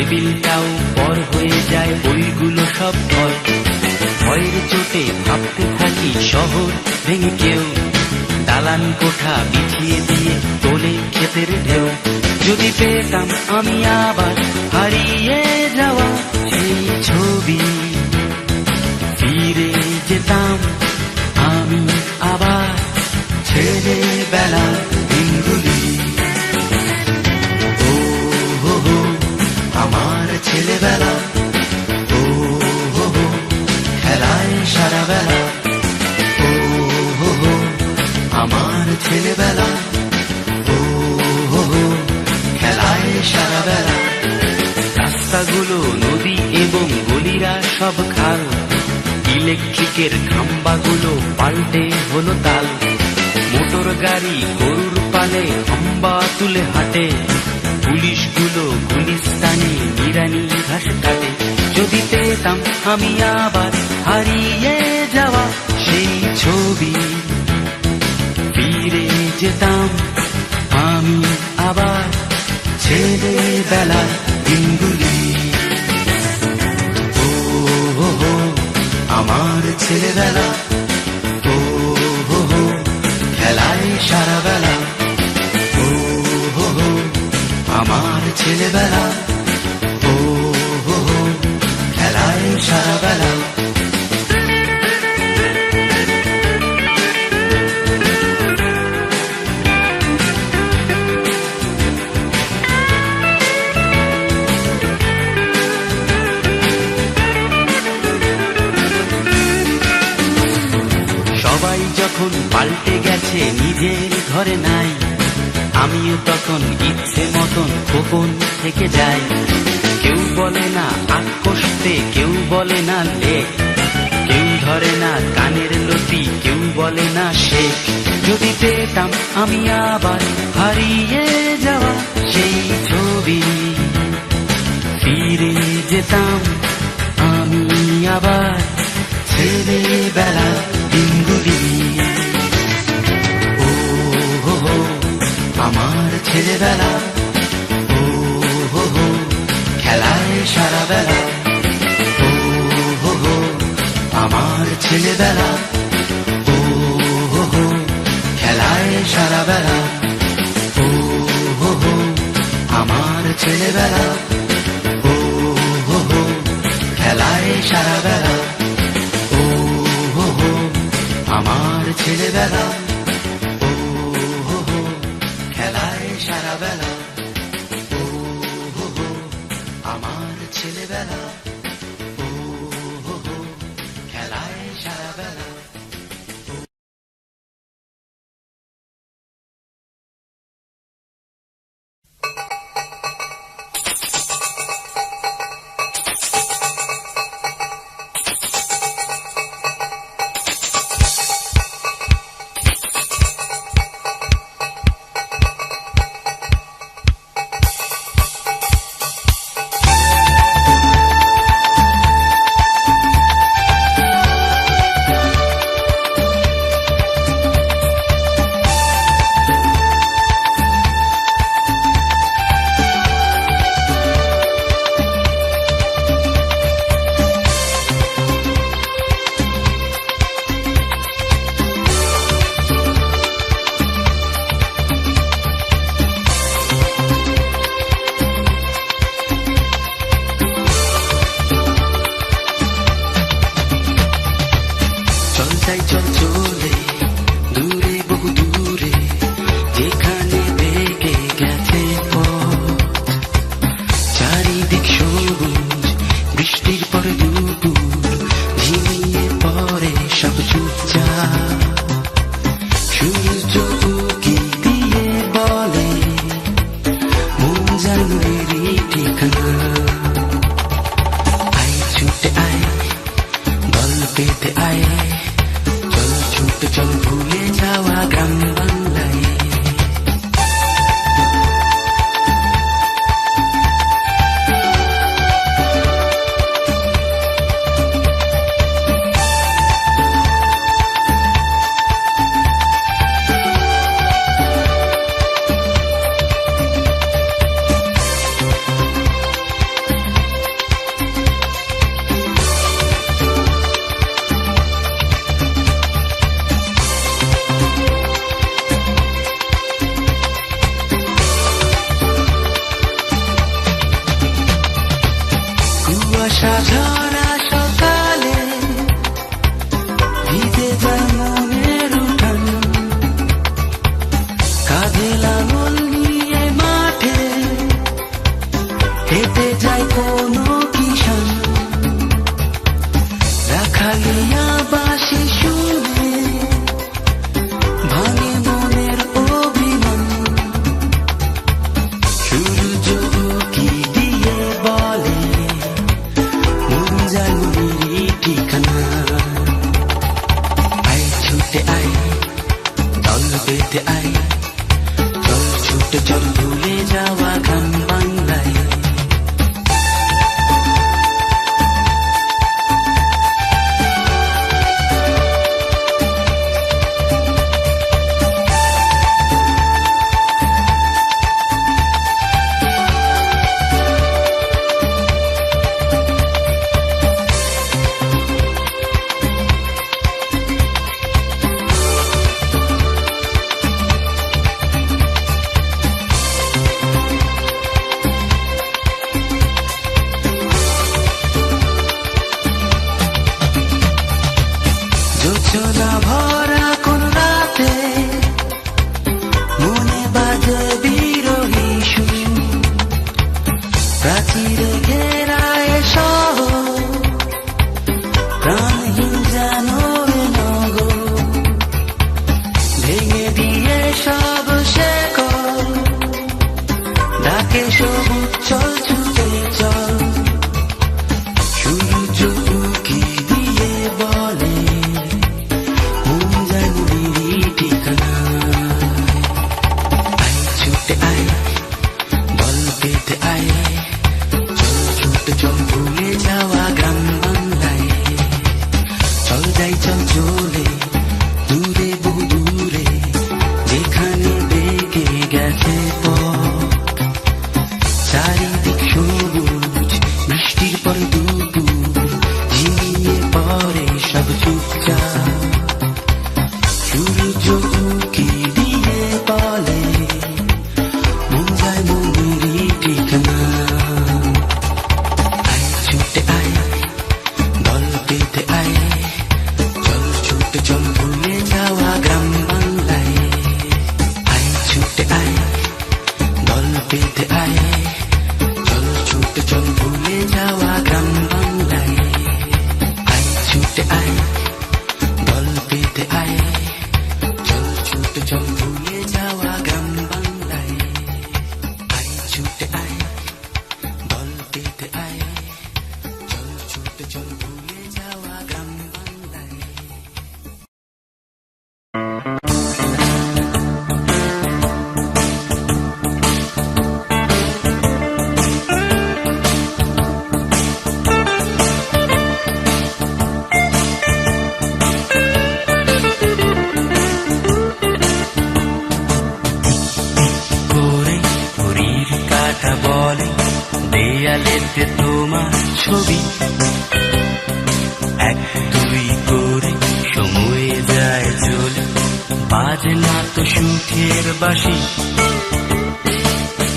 টেবিলটাও পর হয়ে যায়, ওইগুলো সব ভয়। ভয়ের চোটে ভাবতে থাকি শহর ভেঙে কেউ দালান কোঠা বিছিয়ে দিয়ে তোলে ক্ষেতের ঢেউ। যদি পেতাম আমি আবার হারিয়ে যাওয়া সেই ছবি, ফিরে যেতাম আমি আবার ছেলেবেলার দিনগুলি। ও হো হো আমার ছেলেবেলা, ও হো হো খেলায় সারা বেলা। ও হো হো আমার ছেলেবেলা, ও হো হো খেলায় সারা বেলা। রাস্তাগুলো নদী এবং গলিরা সব খাল, ইলেকট্রিকের খাম্বাগুলো পাল্টে হলো তাল। মোটর গাড়ি গরুর পালে হাম্বা তুলে হাঁটে, পুলিশগুলো গুলিস্তানে নিরানি ঘাস কাটে। যদি পেতাম আমি আবার হারিয়ে যাওয়া সেই ছবি, ফিরে যেতাম আমি আবার ছেলেবেলার দিনগুলি। ও হো হো আমার ছেলেবেলা, ও হো হো খেলায় সারা বেলা। ও হো হো আমার ছেলেবেলা, ও হো হো খেলায় সারা বেলা। সবাই যখন পাল্টে গেছে নিজের ঘরে নাই, আমিও তখন ইচ্ছে মতন গোপন থেকে যাই। কেউ বলে না আগ কষতে, কেউ বলে না লেখ, কেউ ধরে না কানের লতি, কেউ বলে না শেখ। যদি পেতাম আমি আবার হারিয়ে যাওয়া সেই ছবি, ফিরে যেতাম আমি আবার ছেলেবেলা দিনগুলি। ও হো হো আমার ছেলেবেলা, ও হো হো খেলায় সারা বেলা। ও হো হো আমার ছেলেবেলা, ও হো হো খেলায় সারা বেলা। ও হো হো আমার ছেলেবেলা, ও হো হো খেলায় সারা বেলা। ও হো হো আমার ছেলেবেলা, ও হো হো খেলায় সারা বেলা। ও হো হো আমার ছেলেবেলা, ও হো হো খেলায় সারা বেলা। কুয়াশা ঝরা সকালে ভিজে যায় মনের উঠান, কাঁধে লাঙল নিয়ে মাঠে হেঁটে যায় কোনো কিষান, রাখালিয়া বাঁশি শুনে ভাঙে মনের অভিমান, সূর্য উঁকি দিয়ে বলে মন যায় মনেরই ঠিকানা। আয় ছুটে আয় দল বেঁধে আয়, চল ছুটে চল ভুলে যাওয়া গ্রাম বাংলায়। জোছনা ভরা কোন রাতে মনে বাজে বিরহী সুর, প্রাচীরে ঘেরায় শহর প্রাণহীন যেন এ নগর, ভেঙে দিয়ে সব শেকড় ডাকে সবুজ চল ছুটে চল, সূর্য উঁকি দিয়ে বলে মন যায় মনেরই ঠিকানা। আয় ছুটে আয় দল বেঁধে আয়, চল ছুটে চল ভুলে যাওয়া গ্রাম বাংলায়। চল যাই চল চলে দূরে বহু দূরে, যেখানে বেগে গেছে পথ, চারিদিক সবুজ বৃষ্টির পর দুপুর ঝিমিয়ে পড়ে সব চুপচাপ, সূর্য উঁকি দিয়ে বলে মন যায় মনেরই ঠিকানা। আয় ছুটে আয় দল বেঁধে আয়, চল ছুটে চল ভুলে যাওয়া গ্রাম বাংলায়। আয় ছুটে আয় দল বেঁধে আয়, চল ছুটে চল ভুলে যাওয়া গ্রাম বাংলায়। আয় ছুটে আয় দল বেঁধে আয়, চল ছুটে চল ভুলে যাওয়া গ্রাম বাংলায়। আয় ছুটে আয় দল বেঁধে আয়, চল ছুটে চল ভুলে যাওয়া গ্রাম বাংলায়। করে ঘড়ির কাঁটা বলে দেয়ালেতে তোমার ছবি, এক দুই করে সময় যায় চলে, বাজে না তো সুখের বাঁশি।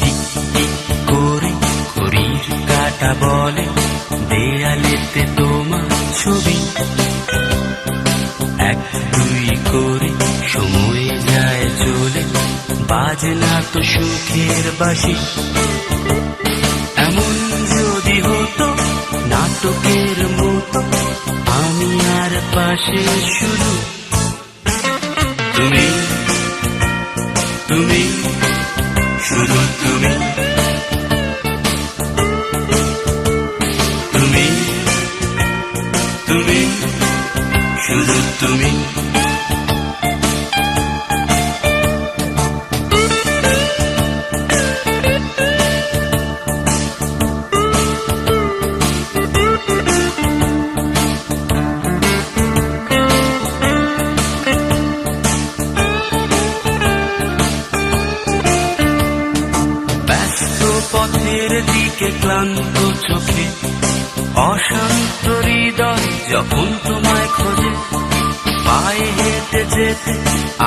টিক টিক করে ঘড়ির কাঁটা বলে দেয়ালেতে তোমার ছবি, এক দুই করে সময় যায় চলে, বাজে না তো সুখের বাঁশি। এমন যদি হতো নাটকের মতো, আমি আর পাশে শুধু তুমি, তুমি শুধু তুমি, তুমি তুমি শুধু তুমি। পথের দিকে ক্লান্ত চোখে, অশান্ত হৃদয় যখন তোমায় খোঁজে, পায়ে হেঁটে যেতে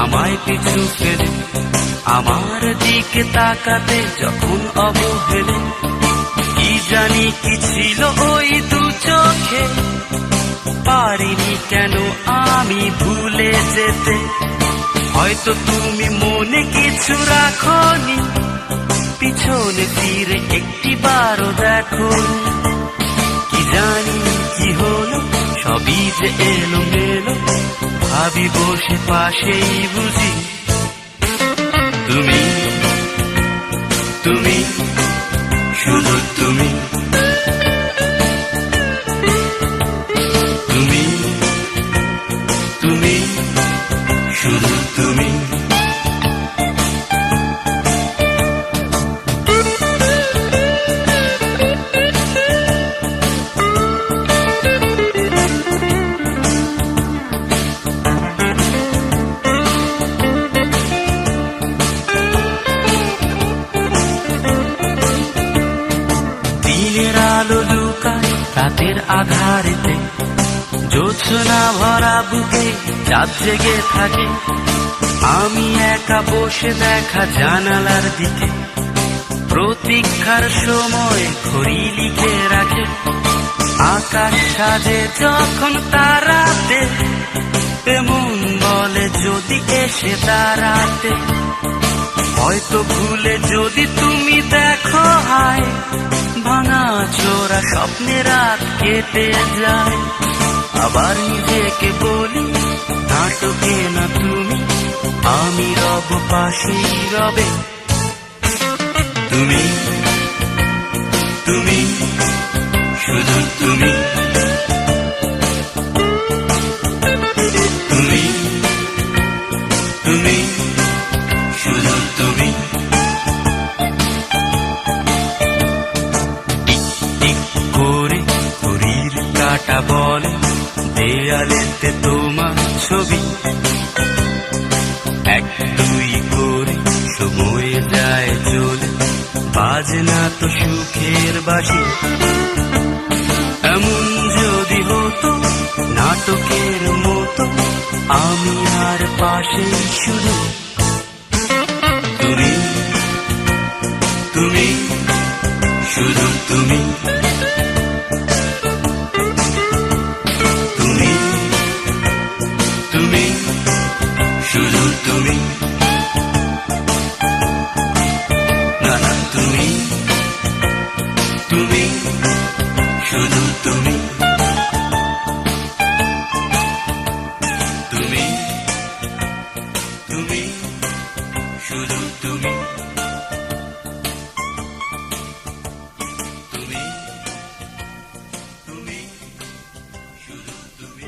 আমায় পিছু ফেলে, আমার দিকে তাকাতে যখন অবহেলে, কি জানি কি ছিল ওই দু কেন আমি ভুলে যেতে? হয়তো তুমি মনে কিছু রাখোনি, পিছনে ফিরে একটিবারও দেখো। কি জানি কি হলো, সবই যে এলোমেলো, ভাবি বসে পাশেই বুঝি তুমি, তুমি, শুধু তুমি, তুমি, তুমি, শুধু তুমি। দিনের আলো লুকায় রাতের আধারেতে, জোছনা ভরা বুকে চাঁদ জেগে থাকে। আমি একা বসে দেখা জানালার দিকে, প্রতীক্ষার সময় ঘড়ি লিখে রাখে। আকাশ সাজে যখন তারাতে, এমন বলে যদি এসে দাঁড়াতে। হয়তো ভুলে যদি তুমি দেখো হায়, ভাঙা চোরা স্বপ্নে রাত কেটে যায়। আবার নিজেকে বলি নাটকে না তুমি, আমি রব পাশেই রবে তুমি, তুমি, শুধু তুমি, তুমি, তুমি, শুধু তুমি। টিক টিক করে ঘড়ির কাঁটা বলে, দেয়ালেতে তোমার ছবি। এক দুই করে সময় যায় চলে, বাজে না তো সুখের বাঁশি। এমন যদি হতো নাটকের মতো, আমি আর পাশে শুধু তুমি, তুমি, শুধু তুমি, তুমি, তুমি, শুধু তুমি, না না তুমি, তুমি, শুধু তুমি, তুমি, তুমি, শুধু তুমি, তুমি, তুমি, শুধু তুমি।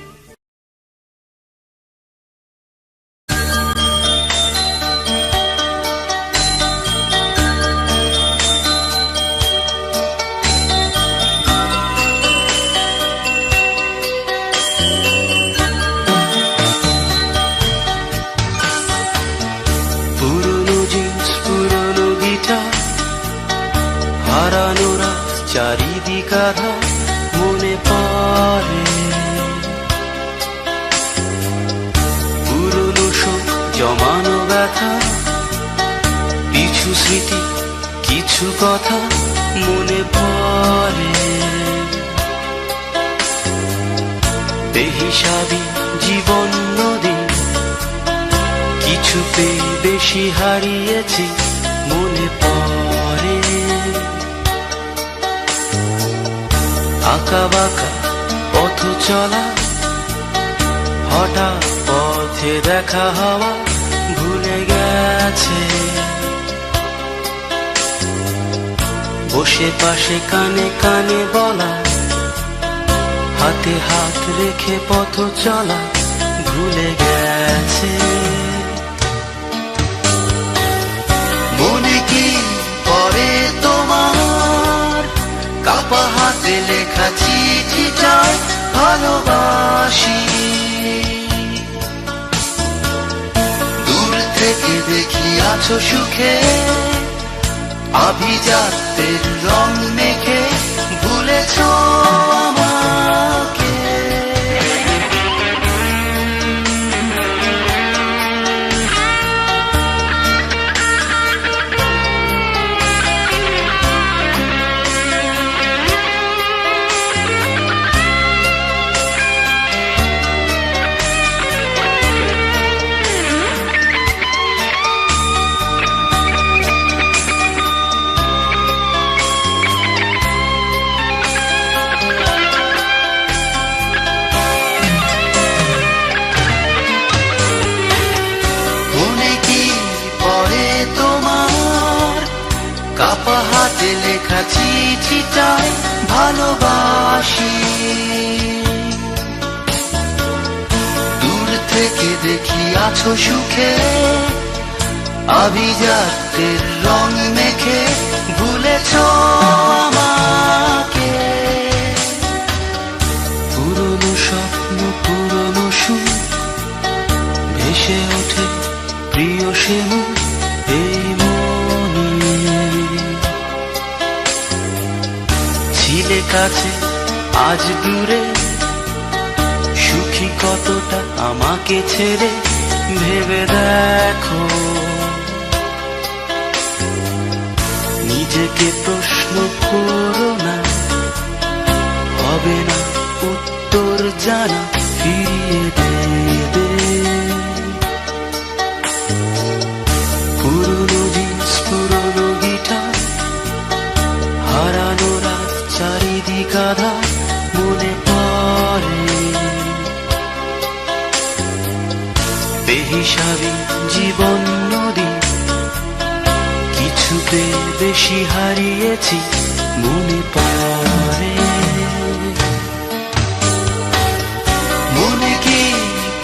পুরনো জিন্স পুরনো গিটার, হারানো রাত চারিদিক আধার, মনে পড়ে পুরনো শোক জমানো ব্যথা, পিছু স্মৃতি কিছু কথা মনে পড়ে। বেহিসাবি জীবন নদী, কিছু পেয়ে বেশি হারিয়েছি মনে পড়ে। আঁকা বাঁকা পথ চলা, হঠাৎ পথে দেখা হওয়া ভুলে গেছে। বসে পাশে কানে কানে বলা, হাতে হাত রেখে পথ চলা ভুলে গেছে। মনে কি পড়ে তোমার কাপা হাতে লেখা চিঠিটায় ভালোবাসি? দূর থেকে দেখি আছো সুখে, আভিজাত্যের রং মেখে ভুলেছ আমাকে। চিঠিটায় ভালোবাসি। দূর থেকে দেখি আছো সুখে, আভিজাত্যের রং মেখে ভুলেছ আমাকে। পুরনো স্বপ্ন পুরনো সুর ভেসে ওঠে প্রিয় সে মুখ এই মনে। ছিলে কাছে আজ দূরে, সুখী কতটা আমাকে ছেড়ে ভেবে দেখো। নিজেকে প্রশ্ন করো না, হবে না উত্তর জানা ফিরিয়ে দেবে। পুরনো জিন্স পুরনো গিটার, হারানো রাত চারিদিক আধার মনে পড়ে। বেহিসাবি জীবন নদী, কিছুতে বেশি হারিয়েছি মনে পড়ে। মনে কি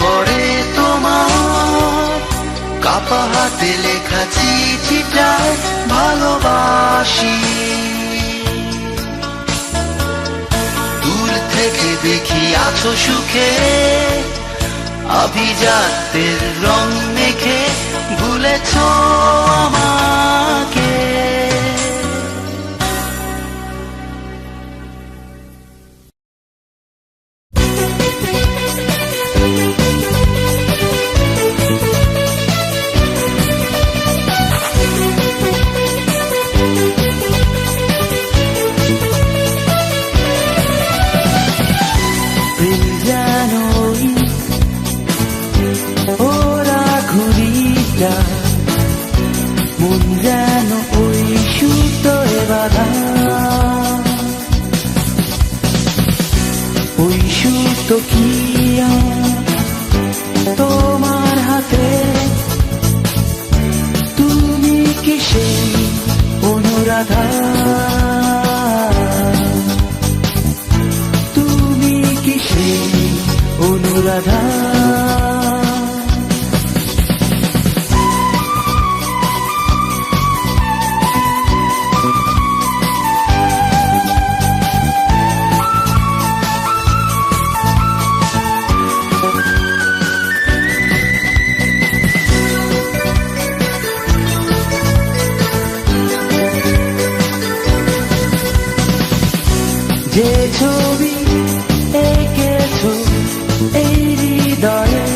পড়ে তোমার কাপা হাতে লেখা চিঠিটায় ভালোবাসি। দূর থেকে দেখি আছো সুখে, আভিজাত্যের রং মেখে ভুলেছ আমাকে। মন যেন ওই সুতোয় বাঁধা, ওই সুতো কি তোমার হাতে? তুমি কি সেই অনুরাধা? তুমি কি সেই অনুরাধা? যে ছবি এঁকেছো এই হৃদয়ে,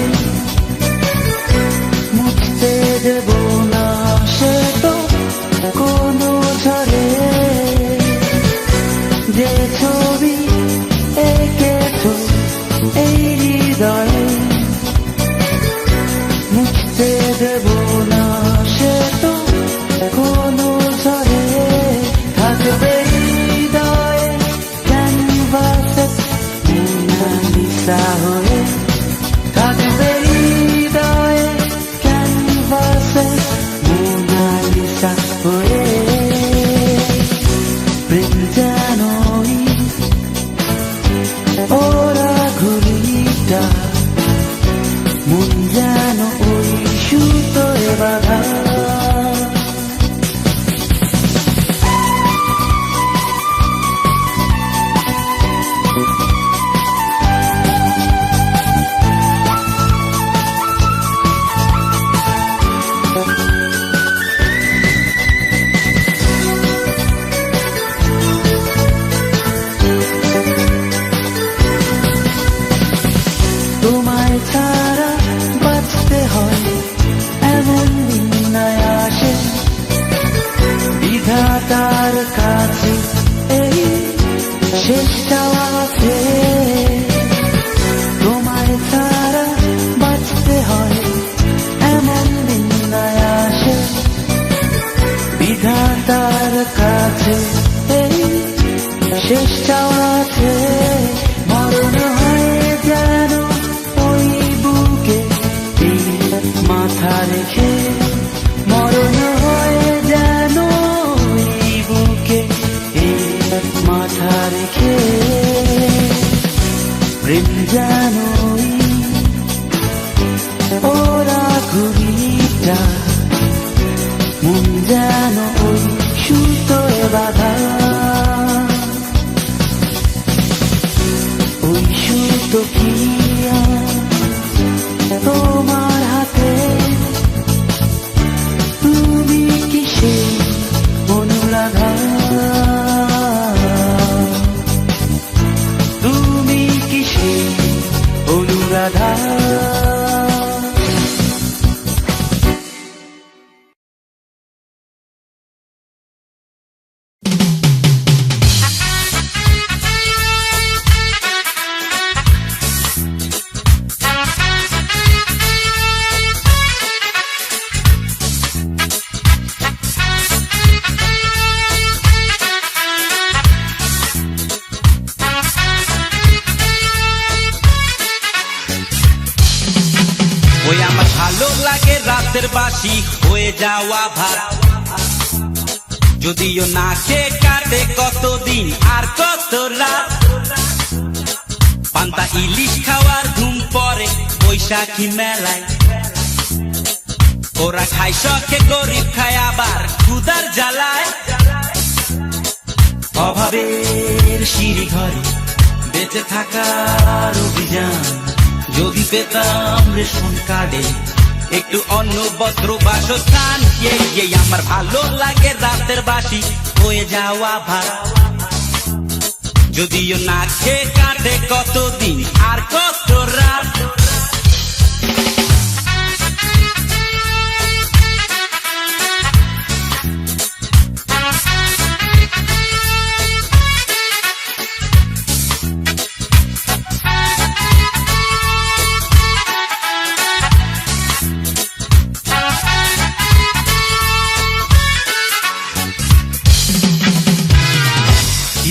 মুছতে দেব না সে তো কোনো ঝড়ে। যে ছবি এঁকেছো এই হৃদয়ে, মুছতে দেব না সে তো কোনো ঝড়ে। থাকবে হয়ে, থাকবে হৃদয়ে ক্যানভাসে মোনালিসা হয়ে। প্রেম যেন ওরা ঘুড়িটা, মন যেন ওই সুতোয় বাঁধা। প্রেম জানোই ওরা ঘুড়িটা মন যেন ওই সুতোয় বাঁধা ওই সুতো কি তোমার হাতে তুমি কিসে অনুরাধা তুমি কিসে অনুরাধা ওই আমার ভালো লাগে রাতের বাসি হয়ে যাওয়া ভাত যদিও না খেয়ে কাটে কতদিন আর কত রাত পান্তা ইলিশ খাওয়ার ধুম পড়ে বৈশাখী মেলায় ওরা খায় শখে গরিব খায় আবার ক্ষুধার জ্বালায় অভাবের সিঁড়ি ঘরে বেঁচে থাকার অভিযান যদি পেতাম রেশন কার্ডে একটু অন্য বস্ত্র বাসস্থান আমার ভালো লাগে রাতের বাসি হয়ে যাওয়া ভাত যদিও না খেয়ে কাটে কতদিন আর কত রাত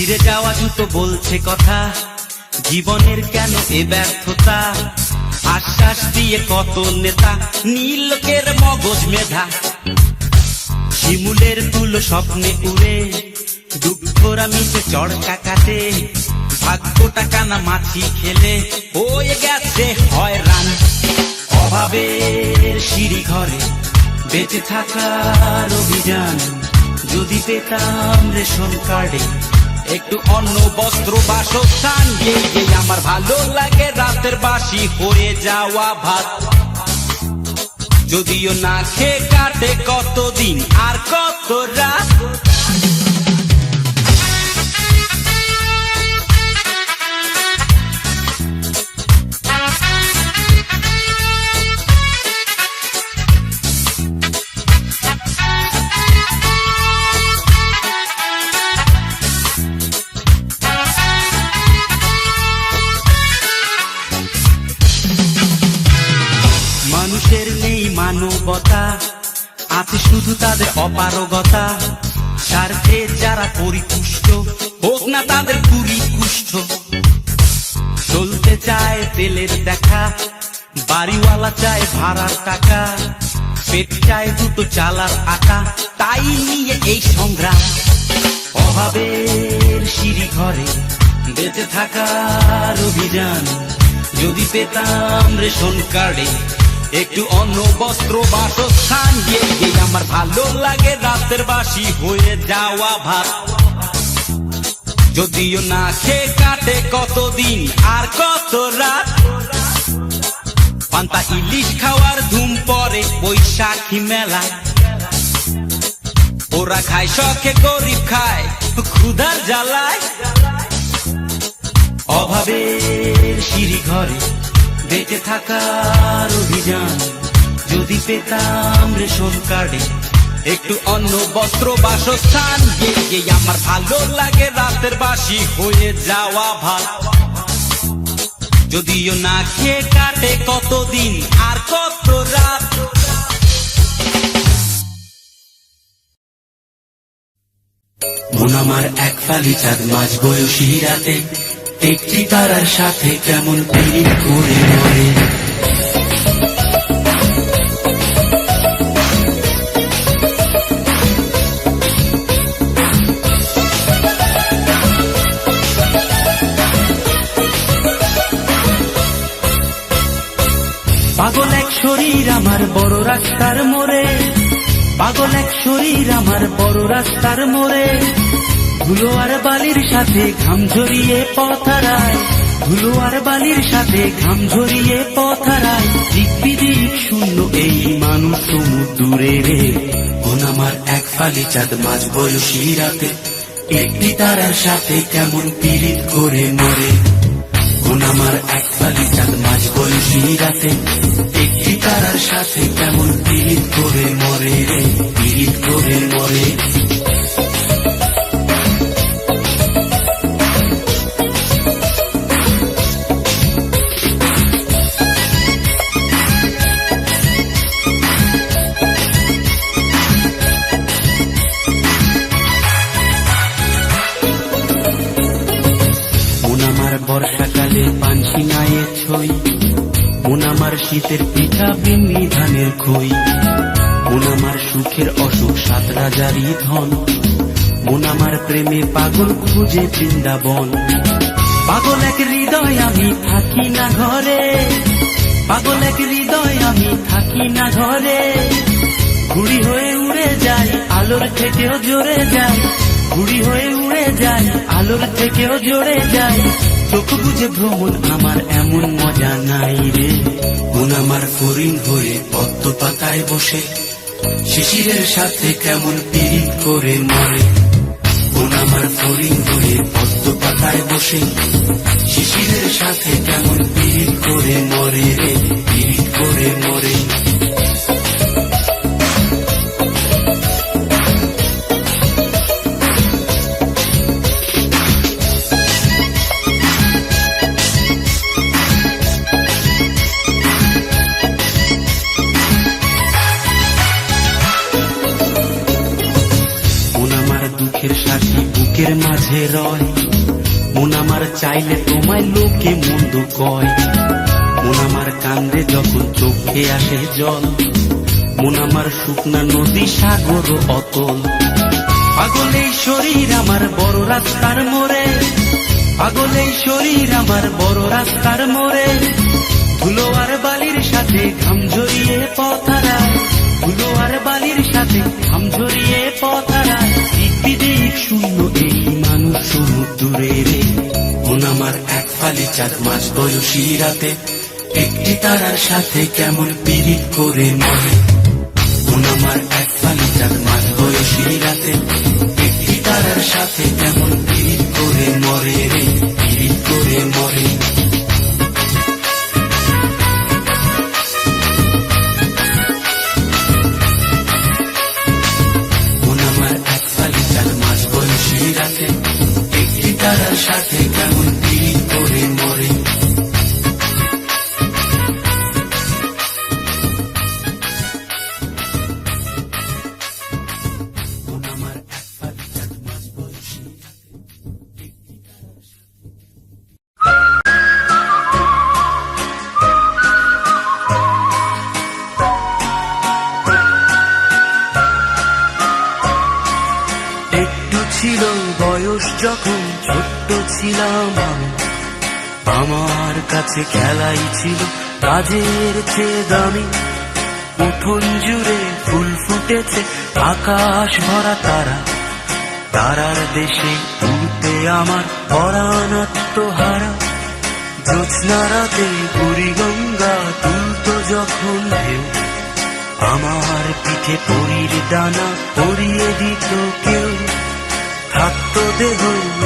ফিরে যাওয়া জুতো বলছে কথা জীবনের কেন এ ব্যর্থতা আশ্বাস দিয়ে কত নেতা নীল লোকের মগজ মেধা শিমুলের তুলো স্বপ্নে উড়ে দুঃখরা মিশে চড়কা কাটে ভাগ্যটা কানা মাছি খেলে হয়ে গেছে হয়রান অভাবের সিঁড়ি ঘরে বেঁচে থাকার অভিযান যদি পেতাম রেশন কার্ডে একটু অন্য বস্ত্র বাসস্থান আমার ভালো লাগে রাতের বাসি হয়ে যাওয়া ভাত যদিও না খেয়ে কাটে কতদিন আর কত রাত মানুষের নেই মানবতা আছে শুধু তাদের অপারগতা স্বার্থে যারা পরিপুষ্ট হোক না তাদের পুরি কুষ্ঠ চলতে চায় তেলের দেখা বাড়িওয়ালা চায় ভাড়ার টাকা পেট চায় দুটো চালার আটা তাই নিয়ে এই সংগ্রাম অভাবের সিঁড়ি ঘরে বেঁচে থাকার অভিযান যদি পেতাম রেশন কার্ডে একটু অন্য বস্ত্র বাসস্থান আমার ভালো লাগে রাতের বাসি হয়ে যাওয়া ভাত যদিও না খেয়ে কাটে কতদিন আর কত রাত পান্তা ইলিশ খাওয়ার ধুম পড়ে বৈশাখী মেলায় ওরা খায় শখে গরিব খায় ক্ষুধার জ্বালায় অভাবের সিঁড়ি ঘরে বেঁচে থাকার অভিযান যদি পেতাম রেশন কার্ডে একটু অন্য বস্ত্র বাসস্থান আমার ভালো লাগে রাতের বাসি হয়ে যাওয়া ভাত যদিও না খেয়ে কাটে কতদিন আর কত রাত মন আমার এক ফালি চাঁদ মাঝ বয়সী রাতে একটি তারার সাথে কেমন পিরিত করে মরে পাগল এক শরীর আমার বড় রাস্তার মোড়ে, পাগল এক শরীর আমার বড় রাস্তার মোড়ে। ধুলো আর বালির সাথে ঘাম ঝরিয়ে পথ হারায়, ধুলো আর বালির সাথে ঘাম ঝরিয়ে পথ হারায়। দিক বিদিক শূন্য এই মানুষ সমুদ্রে রে। কোন আমার এক ফালি চাঁদ মাঝ বয়সী রাতে, একটি তারার সাথে কেমন পীড়িত করে মরে। কোন আমার এক ফালি চাঁদ মাঝ বয়সী রাতে, একটি তারার সাথে কেমন পীড়িত করে মরে রে, পীড়িত করে মরে। বর্ষাকালে পানসি নায়ে ছই, মন আমার শীতের পিঠা বিন্নি ধানের খই। মন আমার সুখের অসুখ সাত রাজারই ধন, মন আমার প্রেমে পাগল খুঁজে বৃন্দাবন। পাগল এক হৃদয় আমি থাকি না ঘরে, পাগল এক হৃদয় আমি থাকি না ঘরে। ঘুড়ি হয়ে উড়ে যাই আলোর থেকেও জোরে যাই, ঘুড়ি হয়ে উড়ে যাই আলোর থেকেও জোরে যাই। চোখ বুঝে ভ্রমণ আমার এমন মজা নাই রে। মন আমার ফরিং হয়ে পদ্ম পাতায় বসে, শিশিরের সাথে কেমন পীড়িত করে মরে। মন আমার ফরিং হয়ে পদ্ম পাতায় বসে, শিশিরের সাথে কেমন পীড়িত করে মরে রে, পীড়িত করে মরে। দুঃখের সাথী বুকের মাঝে রয়, মন আমার চাইলে তোমায় লোকে মন্দ কয়। মন আমার কান্দে যখন চোখে আসে জল, মন আমার শুকনা নদী সাগর অতল। পাগল এই শরীর আমার বড় রাস্তার মোড়ে, পাগল এই শরীর আমার বড় রাস্তার মোড়ে। ধুলো আর বালির সাথে ঘাম ঝরিয়ে পথ হারায়, ধুলো আর বালির সাথে ঘাম ঝরিয়ে পথ হারায়। দিক বিদিক শূন্য এই মানুষ সমুদ্রে রে। মন আমার এক ফালি চাঁদ মাঝ বয়সী রাতে, একটি তারার সাথে কেমন পীড়িত করে মরে। মন আমার এক ফালি চাঁদ মাঝ বয়সী রাতে, একটি তারার সাথে কেমন পীড়িত করে মরে রে, পীড়িত করে মরে। রাতে একটি তারার সাথে কেমন পীড়িত করে মরে। ছিল বয়স যখন ছোট্ট ছিলাম আমি, আমার কাছে খেলাই ছিল কাজের চেয়ে দামি। উঠোন জুড়ে ফুল ফুটেছে আকাশ ভরা তারা, তারার দেশে উড়তে আমার পরাণ আত্মহারা। জ্যোৎস্না রাতে বুড়ি গঙ্গা তুলত যখন ঢেউ, আমার পিঠে পরীর দানা পরিয়ে দিত কেউ। থাকতো দেহ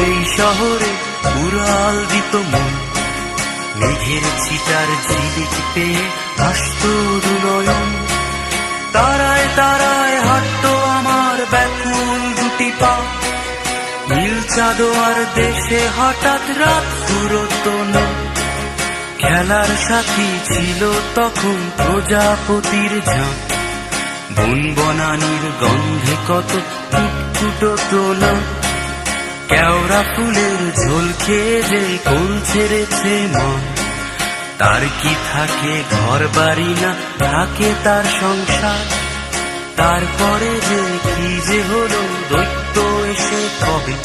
এই শহরে উড়াল দিত মন, মেঘের ছিটার ঝিলিক পেয়ে ভাসত দুনয়ন। তারায় তারায় হাঁটতো আমার ব্যাকুল দুটি পা, নীল চাঁদোয়ার দেশে হঠাৎ রাত ফুরতো না। খেলার সাথী ছিল তখন প্রজাপতির ঝাঁক, বন বনানির গন্ধে কত ফুটতো না। কেওড়া ফুলের ঝোল খেয়ে যে কোল ছেড়েছে মন, তার কি থাকে ঘর বাড়ি না থাকে তার সংসার। তারপরে যে কি যে হলো দৈত্য এসে কবে,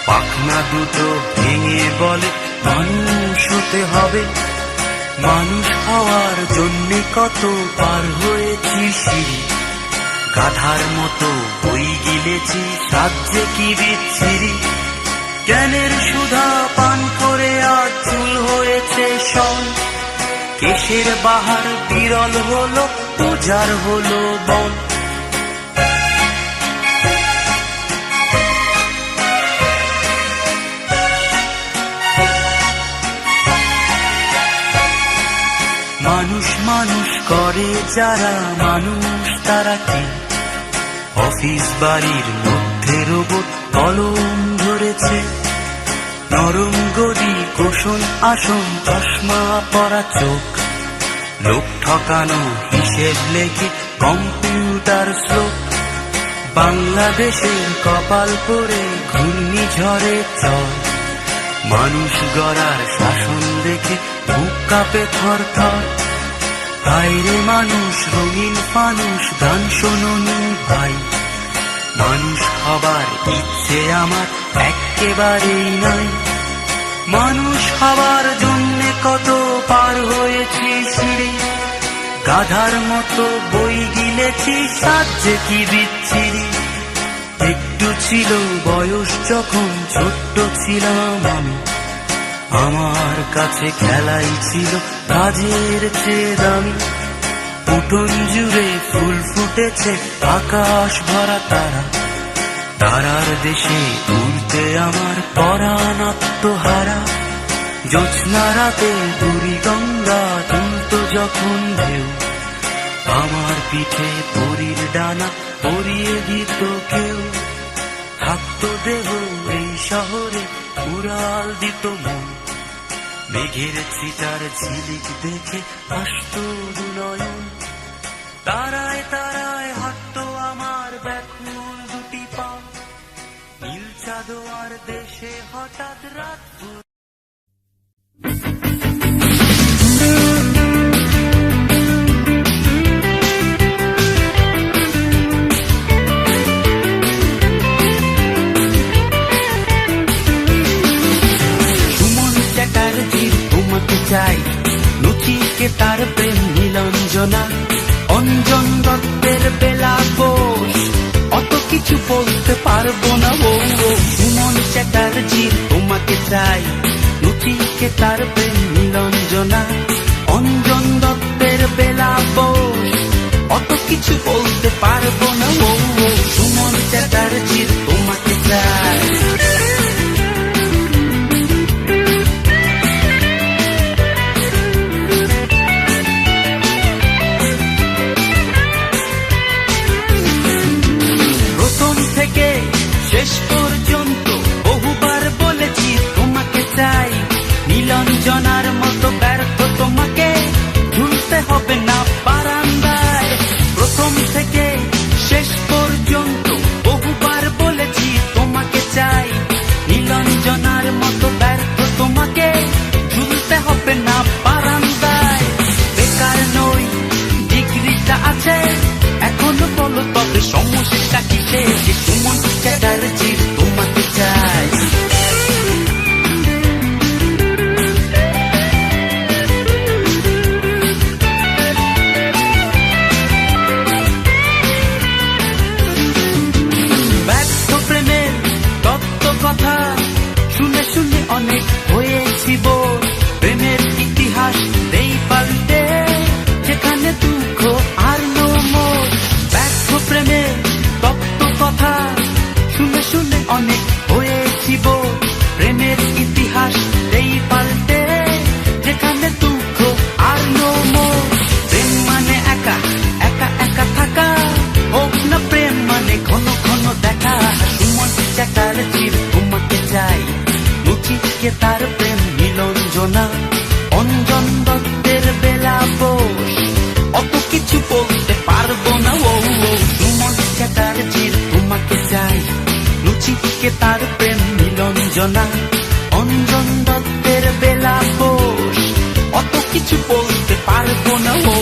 পাখনা দুটো ভেঙে বলে মানুষ হতে হবে। মানুষ হওয়ার জন্যে কত পার হয়েছি সিঁড়ি, গাধার মতো বই গিলেছি সাজে কি বিচ্ছিরি। জ্ঞানের সুধা পান করে আজ চুল হয়েছে সন, কেশের বাহার বিরল হলো পূজার হলো বন। মানুষ মানুষ করে যারা মানুষ তারা কি, অফিস বাড়ির মধ্যে রোবট কলম ধরেছে। নরম গদি কোষণ আসন চশমা পরা চোখ, লোক ঠকানো হিসেব লেখে কম্পিউটার শ্লোক। বাংলাদেশের কপাল পরে ঘূর্ণিঝড়ে চল, মানুষ গড়ার শাসন দেখে বুক কাঁপে থর থর। হায়রে মানুষ রঙিন ফানুষ গান শোনোনি ভাই, মানুষ হবার ইচ্ছে আমার একেবারেই নাই। মানুষ হবার জন্যে কত পার হয়েছি সিঁড়ি, গাধার মতো বই গিলেছি সাজে কি বিচ্ছিরি। একটু ছিল বয়স যখন ছোট্ট ছিলাম আমি, আমার কাছে খেলাই ছিল কাজের চেয়ে দামি। উঠোন জুড়ে ফুল ফুটেছে আকাশ ভরা তারা, তারার দেশে উড়তে আমার পরাণ আত্মহারা। জ্যোৎস্না রাতে বুড়ি গঙ্গা তুলত যখন ঢেউ, আমার পিঠে পরীর ডানা পরিয়ে দিত কেউ। থাকতো দেহ এই শহরে উড়াল দিত মন, মেঘের ছিটার ঝিলিক দেখে আসতো দুনয়ন। তারায় তারায় হাঁটতো আমার ব্যাকুল দুটি পা, নীল চাঁদোয়ার দেশে হঠাৎ রাত। চাই নচিকেতার প্রেম নীলাঞ্জনা, অঞ্জন দত্তের বেলা বোস, অত কিছু বলতে পারবো না। ও সুমন চ্যাটার্জির তোমাকে চাই, নচিকেতার প্রেম নীলাঞ্জনা, অঞ্জন দত্তের বেলা বোস, অত কিছু বলতে পারবো না। ও সুমন চ্যাটার্জির তোমাকে চাই। শেষ পর্যন্ত বহুবার বলেছি তোমাকে চাই, নীলাঞ্জনার মতো ব্যর্থ তোমাকে ঝুলতে হবে না বারান্দায়। প্রথম থেকে শেষ পর্যন্ত বহুবার বলেছি তোমাকে চাই, নীলাঞ্জনার মতো ব্যর্থ তোমাকে ঝুলতে হবে না বারান্দায়। বেকার নই, ডিগ্রিটা আছে, এখনো বলো তবে সমস্যা কিসে? সুমন চ্যাটার্জি তোমাকে চাই। ব্যর্থ প্রেমের তত্ত্ব কথা শুনে শুনে অনেক হয়েছি বোর, প্রেমের ইতিহাস দেই পাল্টে যেখানে দুঃখ আর নো মোর। ব্যর্থ প্রেমের তত্ত্ব কথা শুনে শুনে অনেক হয়েছি বোর, প্রেমের ইতিহাস দেই পাল্টে যেখানে দুঃখ আর নো মোর। প্রেম মানে একা একা একা থাকা, হোক না প্রেম মানে ঘন ঘন দেখা। সুমন চ্যাটার্জির তোমাকে চাই, নচিকেতার প্রেম নীলাঞ্জনা, অঞ্জন দত্তের বেলা বোস, অত কিছু বলতে পারবো না। ও সুমন চ্যাটার্জির তোমাকে চাই, নচিকেতার প্রেম নীলাঞ্জনা, অঞ্জন দত্তের বেলা বোস, অত কিছু বলতে পারবো না। ও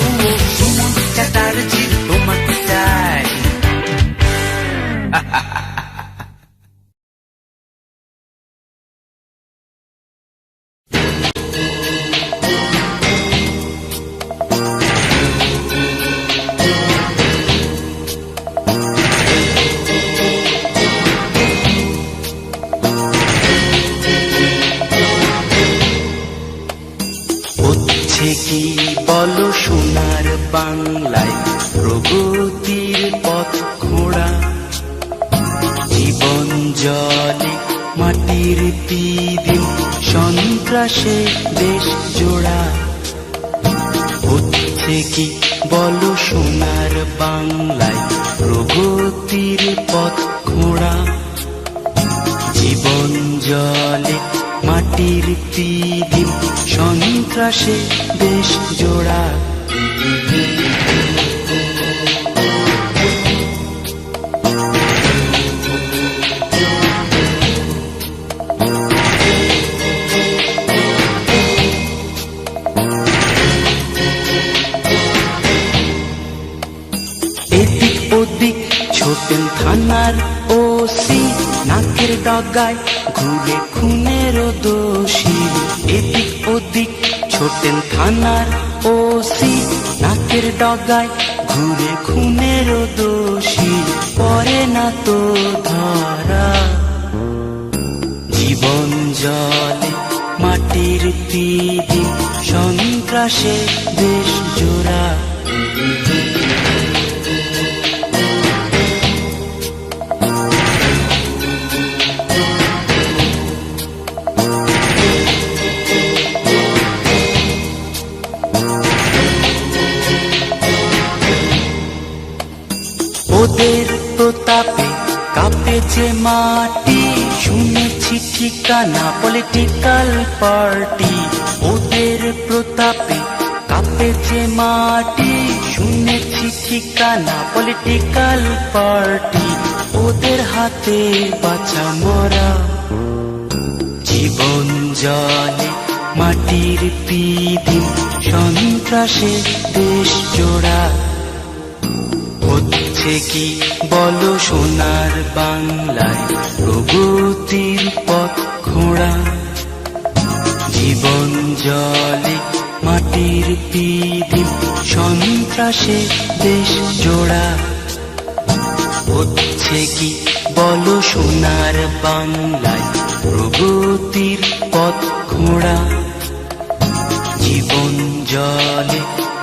সুমন চ্যাটার্জির তোমাকে চাই। হচ্ছে কি বলো সোনার বাংলায় প্রগতির পথ খোঁড়া, জীবন জলে মাটির পিদিম সন্ত্রাসে দেশ জোড়া। হচ্ছে কি বলো সোনার বাংলায় প্রগতির পথ খোঁড়া, জীবন জলে মাটির পিদিম সন্ত্রাসে দেশ জোড়া। এদিক ওদিক ছোটেন থানার ওসি, নাকের ডগায় ঘুরে খুনের দোষী। এদিক ওদিক ছোটেন থানার ওসি, নাকের ডগায় ঘুরে খুনের দোষী। পরে না তো ধরা, জীবন জলে মাটির পিদিম সন্ত্রাসে দেশ জোড়া। ওদের প্রতাপে কাঁপে যে মাটি, শুনেছি ঠিকানা পলিটিক্যাল পার্টি। ওদের প্রতাপে কাঁপে যে মাটি, শুনেছি ঠিকানা পলিটিক্যাল পার্টি। ওদের হাতে বাঁচা মরা, জীবন জলে মাটির পিদিম সন্ত্রাসে দেশ জোড়া। হচ্ছে কি বলো সোনার বাংলায় প্রগতির পথ খোঁড়া, জীবন জলে মাটির পিদিম সন্ত্রাসে দেশ জোড়া। হচ্ছে কি বলো সোনার বাংলায় প্রগতির পথ খোঁড়া, জীবন জলে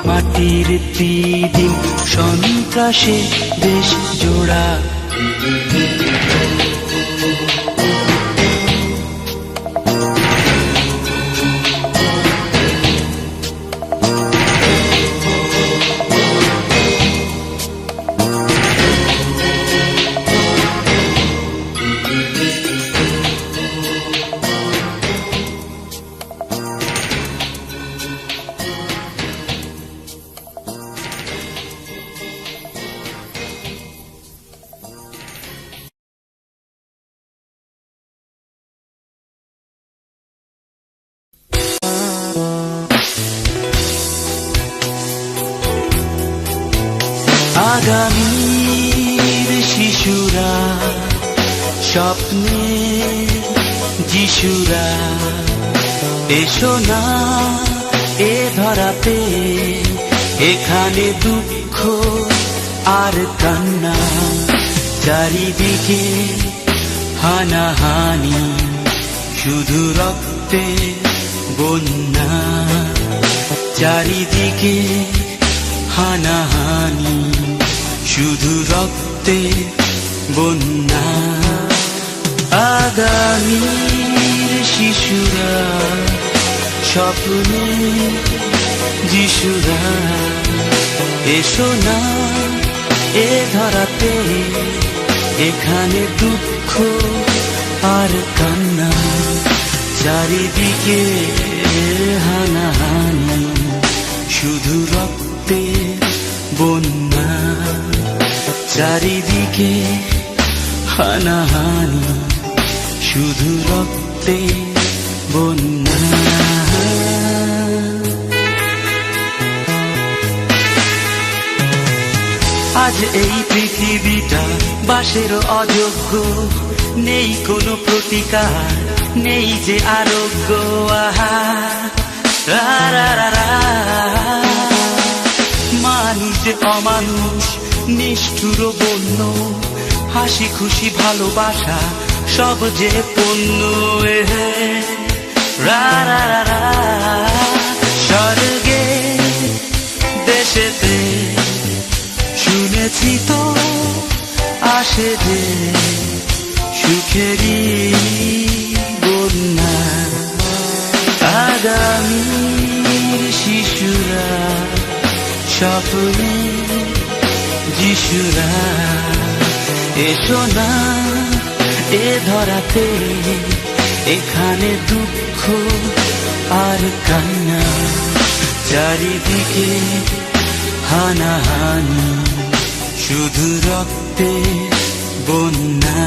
মাটির পিদিম সন্ত্রাসে দেশ জোড়া। আগামীর শিশুরা, স্বপ্নে যিশুরা, এসো না এ ধরাতে, এখানে দুঃখ আর কান্না, চারিদিকে হানাহানি, শুধু রক্তে বন্যা। চারিদিকে হানাহানি, শুধু রক্তে বন্যা। আগামীর শিশুরা, স্বপ্নে যিশুরা, এসো না এ ধরাতে, এখানে দুঃখ আর কান্না, চারিদিকে হানাহানি, শুধু রক্তে বন্যা। চারিদিকে হানাহানি, শুধু রক্তে বন্যা। আজ এই পৃথিবীটা বাসের অযোগ্য, নেই কোনো প্রতিকার, নেই যে আরোগ্য। আহা রা রা রা রা, মানুষ যে অমানুষ, নিষ্ঠুর বন্য, হাসি খুশি ভালোবাসা সব যে পণ্য। রা রা রা রা, স্বর্গে আসে যে সুখেরই বন্যা, আগামীর শিশুরা স্বপ্নে যিশুরা, এসো না এ ধরাতে, এখানে দুঃখ আর কান্না, চারিদিকে হানাহানি, শুধু রক্তে বন্যা,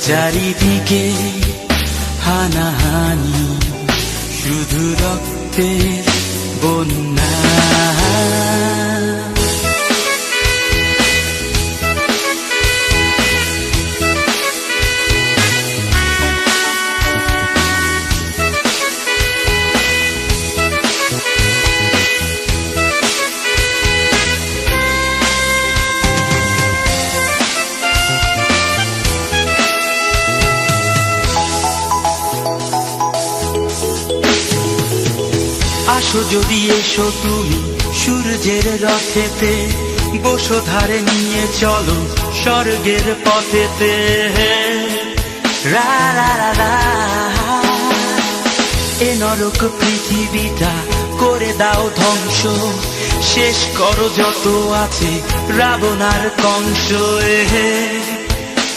চারিদিকে হানাহানি, শুধু রক্তে বন্যা। আসো যদি এসো তুমি সূর্যের রথেতে, বসো ধারে নিয়ে চলো স্বর্গের পথেতে, রা রা রা রা। এ নরক পৃথিবীটা করে দাও ধ্বংস, শেষ করো যত আছে রাবণ আর কংস,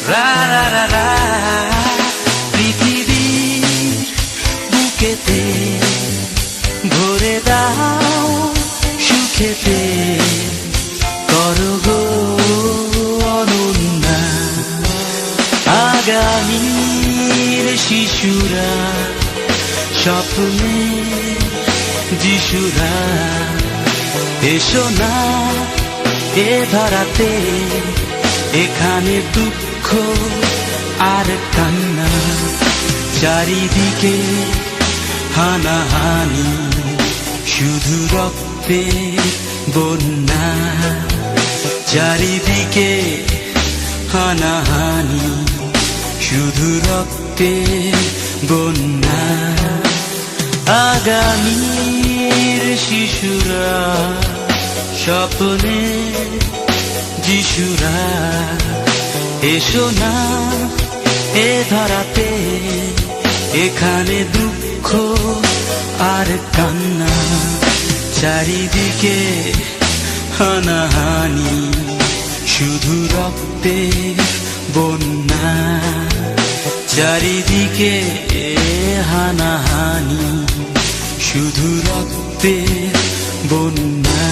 রা রা রা রা। পৃথিবীর বুকেতে ভরে দাও সুখেতে, করো গো অনন্যা, আগামীর শিশুরা স্বপ্নে যিশুরা, এসো না এ ধরাতে, এখানে দুঃখ আর কান্না, চারিদিকে হানাহানি, শুধু রক্তে বন্যা, চারিদিকে হানাহানি, শুধু রক্তে বন্যা, আগামীর শিশুরা স্বপ্নে যিশুরা, এসো না এ ধরাতে, এখানে দুঃখ আর কান্না, চারিদিকে হানাহানি, শুধু রক্তে বন্যা, চারিদিকে হানাহানি, শুধু রক্তে বন্যা।